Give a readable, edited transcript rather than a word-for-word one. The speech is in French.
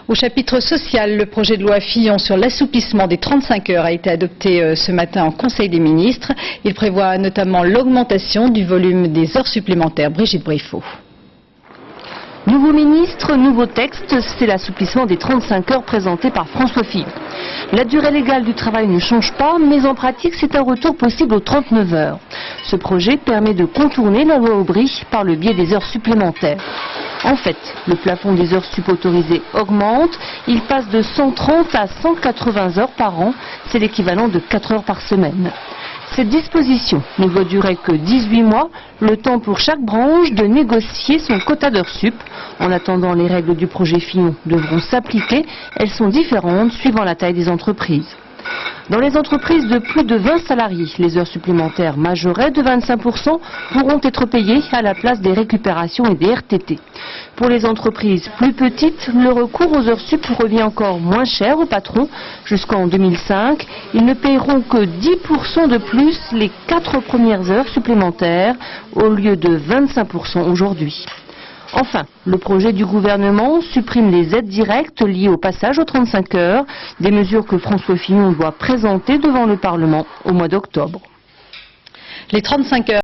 Au chapitre social, le projet de loi Fillon sur l'assouplissement des 35 heures a été adopté ce matin en Conseil des ministres. Il prévoit notamment l'augmentation du volume des heures supplémentaires. Brigitte Briffaut. Nouveau ministre, nouveau texte, c'est l'assouplissement des 35 heures présenté par François Fillon. La durée légale du travail ne change pas, mais en pratique, c'est un retour possible aux 39 heures. Ce projet permet de contourner la loi Aubry par le biais des heures supplémentaires. En fait, le plafond des heures sup autorisées augmente. Il passe de 130 à 180 heures par an. C'est l'équivalent de 4 heures par semaine. Cette disposition ne doit durer que 18 mois, le temps pour chaque branche de négocier son quota d'heures sup. En attendant, les règles du projet Fillon devront s'appliquer. Elles sont différentes suivant la taille des entreprises. Dans les entreprises de plus de 20 salariés, les heures supplémentaires majorées de 25% pourront être payées à la place des récupérations et des RTT. Pour les entreprises plus petites, le recours aux heures sup revient encore moins cher aux patrons. Jusqu'en 2005, ils ne paieront que 10% de plus les 4 premières heures supplémentaires au lieu de 25% aujourd'hui. Enfin, le projet du gouvernement supprime les aides directes liées au passage aux 35 heures, des mesures que François Fillon doit présenter devant le Parlement au mois d'octobre. Les 35 heures